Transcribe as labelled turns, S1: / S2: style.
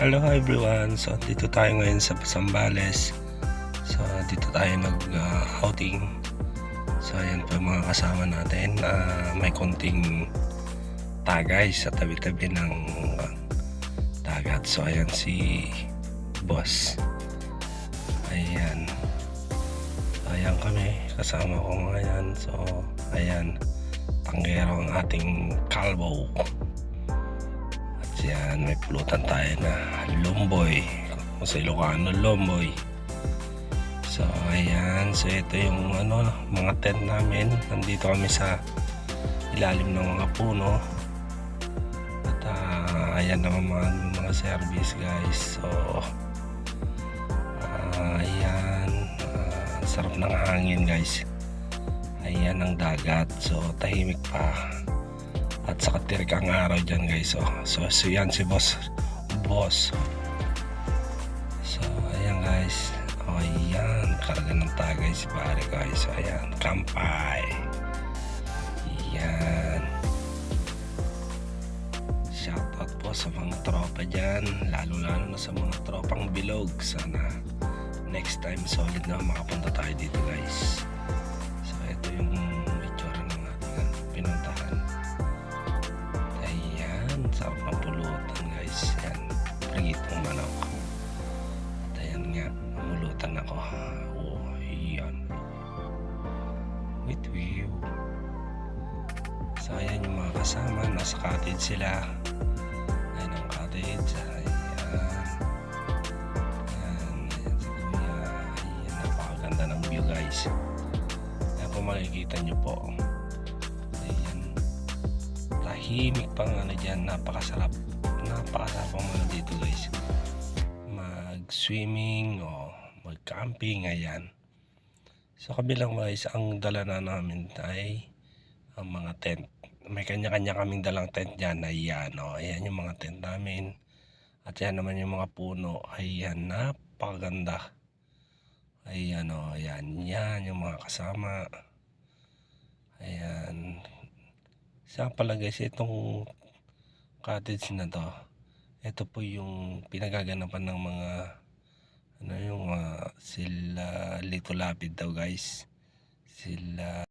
S1: Hello everyone, so dito tayo ngayon sa Zambales. So dito tayo outing. So ayan po yung mga kasama natin. May konting tagay sa tabi-tabi ng dagat. So ayan si boss. Ayan. Ayan kami, kasama ko ngayon. So ayan, tanggero ang ating kalbo. Yan, may pulutan tayo na Lomboy, kung sa Ilocano Lomboy. So ayan, so ito yung mga tent namin. Nandito kami sa ilalim ng mga puno. At ayan naman mga service guys. So ayan, sarap ng hangin guys. Ayan ang dagat, so tahimik pa. At saka tirik ang araw dyan guys. So yan si boss. So ayan guys. Ayan, karga ng tagay si pare guys. Ayan, kampay. Ayan. Shoutout po sa mga tropa dyan, lalo na sa mga tropang bilog. Sana next time solid na makapunta tayo dito guys. So ito yung itsura ng ating pinuntahan. Sarap ng pulutan guys. Yan, pritong manok. At ayan nga, mulutan ako. Oh, yan. With view. So ayan yung mga kasama. Nasa cottage sila. Ayan ang cottage. Ayan. Ayan si kuya. Ayan, napakaganda ng view guys. Ayan po makikita nyo po. Tahimik pang dyan, napakasarap ang mga dito guys, mag swimming o mag camping. Ayan, so kabilang guys, ang dala na namin ay ang mga tent. May kanya-kanya kaming dalang tent dyan. Ayan ayan yung mga tent namin. At yan naman yung mga puno. Ayan, napakaganda. Ayan yan yung mga kasama. Ayan. Siya pala guys, itong cottage na to, ito po yung pinagaganapan ng mga yung sila Lito Lapid daw guys. Sila